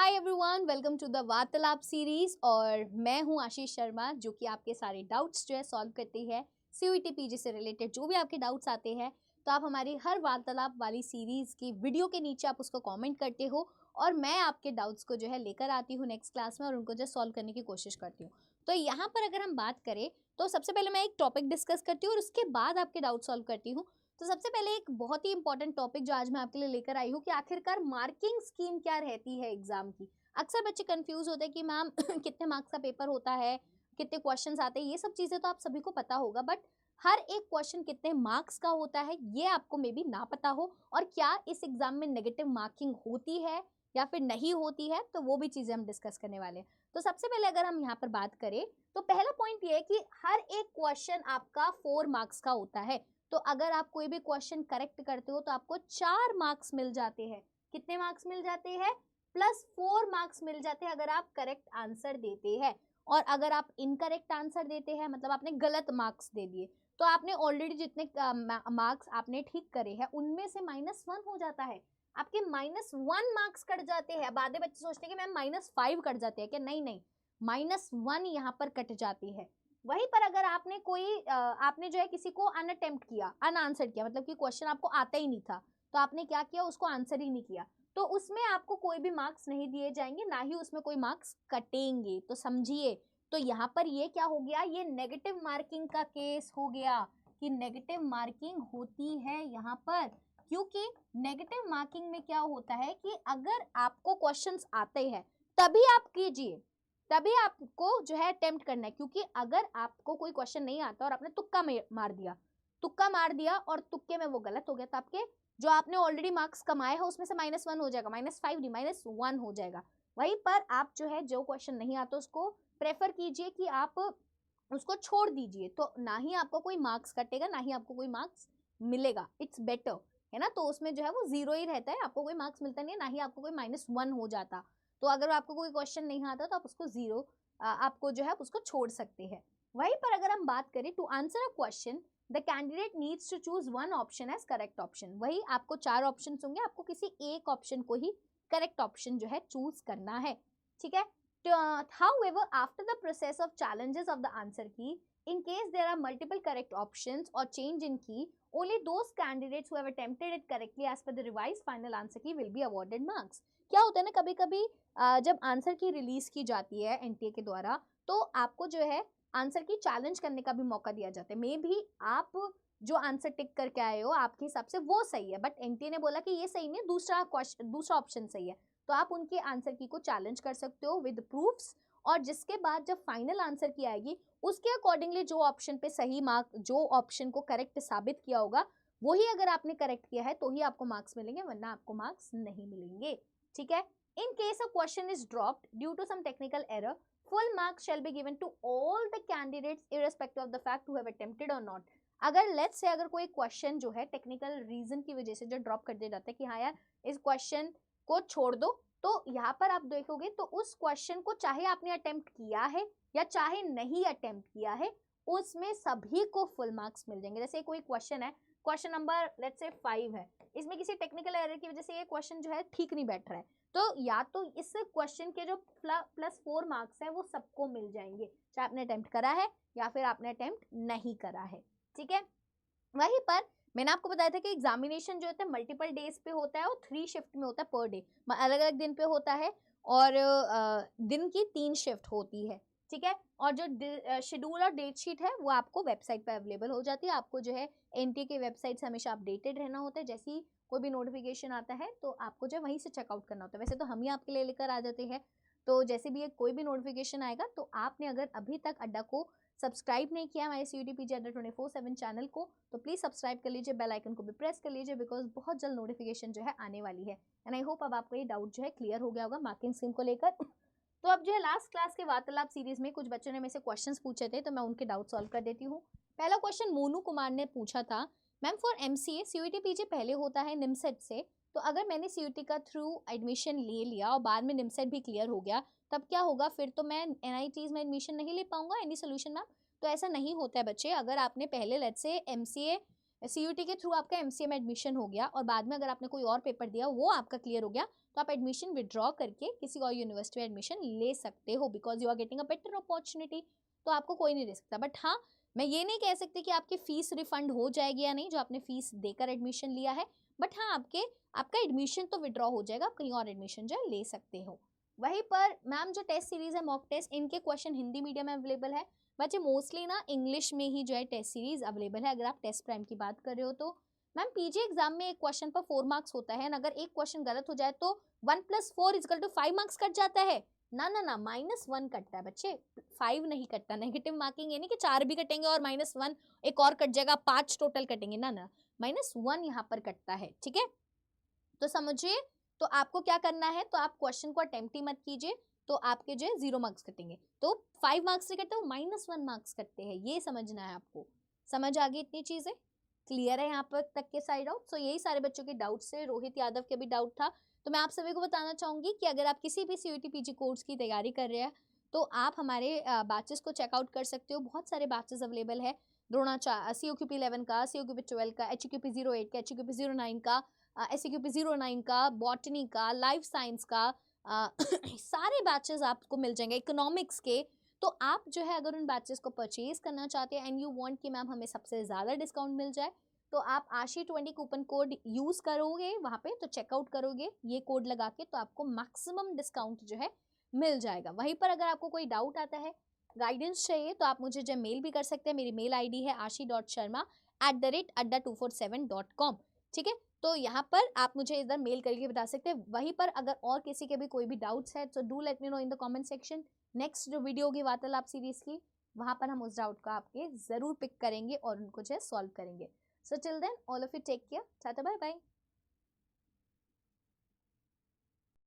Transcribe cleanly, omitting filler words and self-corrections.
Hi everyone, welcome to the वार्तालाप series. और मैं हूं आशीष शर्मा, जो कि आपके सारे डाउट्स जो है सॉल्व करती है। सीयूईटी पीजी से रिलेटेड जो भी आपके डाउट्स आते हैं, तो आप हमारी हर वार्तालाप वाली सीरीज की वीडियो के नीचे आप उसको कमेंट करते हो और मैं आपके डाउट्स को जो है लेकर आती हूँ नेक्स्ट क्लास में और उनको जो सॉल्व करने की कोशिश करती हूँ। तो यहाँ पर अगर हम बात करें तो सबसे पहले मैं एक टॉपिक डिस्कस करती हूँ और उसके बाद आपके डाउट सॉल्व करती हूँ। तो सबसे पहले एक बहुत ही इंपॉर्टेंट टॉपिक जो आज मैं आपके लिए लेकर आई हूँ कि आखिरकार मार्किंग स्कीम क्या रहती है एग्जाम की। अक्सर बच्चे कंफ्यूज होते हैं कि मैम कितने मार्क्स का पेपर होता है, कितने क्वेश्चंस आते हैं। ये सब चीज़ें तो आप सभी को पता होगा, बट हर एक क्वेश्चन कितने मार्क्स का होता है ये आपको मे बी ना पता हो, और क्या इस एग्जाम में नेगेटिव मार्किंग होती है या फिर नहीं होती है, तो वो भी चीज़ें हम डिस्कस करने वाले हैं। तो सबसे पहले अगर हम यहाँ पर बात करें तो पहला पॉइंट ये है कि हर एक क्वेश्चन आपका 4 मार्क्स का होता है। तो अगर आप कोई भी क्वेश्चन करेक्ट करते हो तो आपको 4 मार्क्स मिल जाते हैं। कितने मार्क्स मिल जाते हैं? +4 मार्क्स मिल जाते हैं अगर आप करेक्ट आंसर देते हैं। और अगर आप इनकरेक्ट आंसर देते हैं, मतलब आपने गलत मार्क्स दे दिए, तो आपने ऑलरेडी जितने मार्क्स आपने ठीक करे हैं उनमें से -1 हो जाता है। आपके -1 मार्क्स कट जाते हैं। अब आधे बच्चे सोचते हैं कि मैम -5 कट जाते हैं क्या? नहीं नहीं, -1 यहाँ पर कट जाती है। वहीं पर अगर आपने आपने जो है किसी को अनअटेम्प्ट किया, अनआंसर किया, मतलब कि क्वेश्चन आपको आता ही नहीं था, तो आपने क्या किया, उसको आंसर ही नहीं किया, तो उसमें आपको कोई भी मार्क्स नहीं दिए जाएंगे, ना ही उसमें कोई मार्क्स कटेंगे। तो समझिए, तो यहाँ पर ये क्या हो गया, ये नेगेटिव मार्किंग का केस हो गया कि नेगेटिव मार्किंग होती है यहाँ पर। क्योंकि नेगेटिव मार्किंग में क्या होता है कि अगर आपको क्वेश्चंस आते हैं तभी आप कीजिए, तभी आपको जो है अटेम्प्ट करना है। क्योंकि अगर आपको कोई क्वेश्चन नहीं आता और आपने तुक्का मार दिया और तुक्के में वो गलत हो गया, तो आपके जो आपने ऑलरेडी मार्क्स कमाए हैं उसमें से -1 हो जाएगा, -5 नहीं -1 हो जाएगा। वहीं पर आप जो है जो क्वेश्चन नहीं आता उसको प्रेफर कीजिए कि आप उसको छोड़ दीजिए, तो ना ही आपको कोई मार्क्स कटेगा, ना ही आपको कोई मार्क्स मिलेगा। इट्स बेटर, है ना। तो उसमें जो है वो 0 ही रहता है, आपको कोई मार्क्स मिलता नहीं है, ना ही आपको कोई -1 हो जाता। तो अगर आपको कोई क्वेश्चन नहीं आता तो आप उसको 0 आपको जो है उसको छोड़ सकते हैं। वहीं पर अगर हम बात करें to answer a question the candidate needs to choose 1 option as correct option. वही आपको 4 ऑप्शन होंगे, आपको किसी एक ऑप्शन को ही करेक्ट ऑप्शन जो है चूज करना है, ठीक है। However, after the process of challenges of the answer key, in case there are multiple correct options or change in key, only those candidates who have attempted it correctly as per the revised final answer key will be awarded marks. क्या होता है ना, कभी कभी जब answer की release की जाती है एनटीए के द्वारा, तो आपको जो है आंसर की चैलेंज करने का भी मौका दिया जाता है। मे भी आप जो आंसर टिक करके आए हो आपके हिसाब से वो सही है, बट एनटीए ने बोला कि ये सही नहीं, दूसरा ऑप्शन सही है, तो आप उनके आंसर की को चैलेंज कर सकते हो विद प्रूफ्स। और जिसके बाद जब फाइनल आंसर की आएगी उसके अकॉर्डिंगली जो ऑप्शन पे सही मार्क, जो ऑप्शन को करेक्ट साबित किया होगा वही अगर आपने करेक्ट किया है तो ही आपको मार्क्स मिलेंगे, वरना आपको मार्क्स नहीं मिलेंगे, ठीक है। In case a question is dropped due to some technical error, full marks shall be given to all the candidates irrespective of the fact who have attempted or not. अगर let's say अगर कोई question जो है technical reason की वजह से जो drop कर दिया जाता है कि हाँ यार इस क्वेश्चन को छोड़ दो, तो यहाँ पर आप देखोगे तो उस क्वेश्चन को चाहे आपने अटेम्प्ट किया है या चाहे नहीं अटेम्प्ट किया है, उसमें सभी को फुल मार्क्स मिल जाएंगे। जैसे कोई क्वेश्चन है, क्वेश्चन नंबर लेट्स से 5 है, इसमें किसी टेक्निकल एरर की वजह से ये क्वेश्चन जो है ठीक नहीं बैठ रहा है, तो या तो इस क्वेश्चन के जो +4 मार्क्स हैं वो सबको मिल जाएंगे, चाहे आपने अटेम्प्ट करा है या फिर आपने अटेम्प्ट नहीं करा है, ठीक है। वहीं पर मैंने आपको बताया था कि एग्जामिनेशन जो होता है मल्टीपल डेज पे होता है और 3 शिफ्ट में होता है पर डे, अलग अलग दिन पे होता है और दिन की 3 शिफ्ट होती है, ठीक है। और जो शेड्यूल और डेट शीट है वो आपको वेबसाइट पर अवेलेबल हो जाती है। आपको जो है एनटीए के वेबसाइट से हमेशा अपडेटेड रहना होता है, जैसे ही कोई भी नोटिफिकेशन आता है तो आपको जो है वहीं से चेकआउट करना होता है। वैसे तो हम ही आपके लिए लेकर आ जाते हैं, तो जैसे भी कोई भी नोटिफिकेशन आएगा तो आपने अगर अभी तक अड्डा को सब्सक्राइब नहीं किया हमारे सीयूईटी पीजी अड्डा 24/7 चैनल को, तो प्लीज़ सब्सक्राइब कर लीजिए, बेल आइकन को भी प्रेस कर लीजिए, बिकॉज बहुत जल्द नोटिफिकेशन जो है आने वाली है। एंड आई होप अब आपको ये डाउट जो है क्लियर हो गया होगा मार्किंग स्कीम को लेकर। तो अब जो है लास्ट क्लास के वार्तालाप सीरीज में कुछ बच्चों ने मेरे से क्वेश्चंस पूछे थे, तो मैं उनके डाउट सॉल्व कर देती हूँ। पहला क्वेश्चन मोनू कुमार ने पूछा था, ma'am for MCA CUET PG पहले होता है निमसेट से, तो अगर मैंने सीयूईटी का थ्रू एडमिशन ले लिया और बाद में निमसेट भी क्लियर हो गया तब क्या होगा, फिर तो मैं एनआईटीज में एडमिशन नहीं ले पाऊंगा, एनी सोल्यूशन मैम? तो ऐसा नहीं होता है बच्चे। अगर आपने पहले लेट्स से एमसीए सीयूईटी के थ्रू आपका एमसीए में एडमिशन हो गया और बाद में अगर आपने कोई और पेपर दिया वो आपका क्लियर हो गया, तो आप एडमिशन विड्रॉ करके किसी और यूनिवर्सिटी में एडमिशन ले सकते हो, because you are getting a better opportunity. तो आपको कोई नहीं दे सकता, बट हाँ मैं ये नहीं कह सकती कि आपकी फीस रिफंड हो जाएगी या नहीं, जो आपने फीस देकर एडमिशन लिया है, बट हाँ आपका एडमिशन तो विड्रॉ हो जाएगा, आप कहीं और एडमिशन जो है ले सकते हो। वहीं पर मैम जो टेस्ट सीरीज है मॉक टेस्ट, इनके क्वेश्चन हिंदी मीडियम में अवेलेबल है, बच्चे मोस्टली ना इंग्लिश में ही जो है टेस्ट सीरीज अवेलेबल है। अगर आप टेस्ट प्राइम की बात कर रहे हो तो मैम पीजी एग्जाम में एक क्वेश्चन पर 4 मार्क्स होता है, अगर एक क्वेश्चन गलत हो जाए तो 1 + 4 = 5 मार्क्स कट जाता है। ना ना ना, -1 कटता है बच्चे, 5 नहीं कटता। नेगेटिव मार्किंग ये नहीं कि 4 भी कटेंगे और -1 एक और कट जाएगा, 5 टोटल कटेंगे, ना ना, -1 यहाँ पर कटता है, ठीक है। तो समझिए, तो आपको क्या करना है, तो आप क्वेश्चन को अटेम्प्ट ही मत कीजिए, तो आपके जो है 0 मार्क्स कटेंगे। तो 5 मार्क्स नहीं कटते, वो -1 मार्क्स कटते हैं, ये समझना है आपको। समझ आ गई इतनी चीजें? क्लियर है यहाँ पर तक के सारे डाउट? सो यही सारे बच्चों के डाउट्स थे, रोहित यादव के भी डाउट था। तो मैं आप सभी को बताना चाहूंगी कि अगर आप किसी भी सीयूईटी पीजी कोर्स की तैयारी कर रहे हैं तो आप हमारे बैचेस को चेकआउट कर सकते हो। बहुत सारे बैचेस अवेलेबल है, द्रोणाचार्य, COQP 11 का, COQP 12 का, HQP 08 का, HQP 09 का, SCQP 09 का, बॉटनी का, लाइफ साइंस का, सारे बैचेस आपको मिल जाएंगे इकोनॉमिक्स के। तो आप जो है अगर उन बैचेस को परचेज करना चाहते हैं एंड यू वांट कि मैम हमें सबसे ज़्यादा डिस्काउंट मिल जाए, तो आप आशी20 कूपन कोड यूज़ करोगे वहाँ पे, तो चेकआउट करोगे ये कोड लगा के, तो आपको मैक्सिमम डिस्काउंट जो है मिल जाएगा। वहीं पर अगर आपको कोई डाउट आता है, गाइडेंस चाहिए, तो आप मुझे जो मेल भी कर सकते हैं। मेरी मेल ID है ashi.sharma@adda247.com, ठीक है। तो यहाँ पर आप मुझे इधर मेल करके बता सकते हैं। वहीं पर अगर और किसी के भी कोई भी डाउट्स है तो do let me know in the comment section. Next जो वीडियो होगी वार्तालाप सीरीज की, वहाँ पर हम उस डाउट को आपके ज़रूर पिक करेंगे और उनको जो है सॉल्व करेंगे। So till then all of you take care, tata bye bye.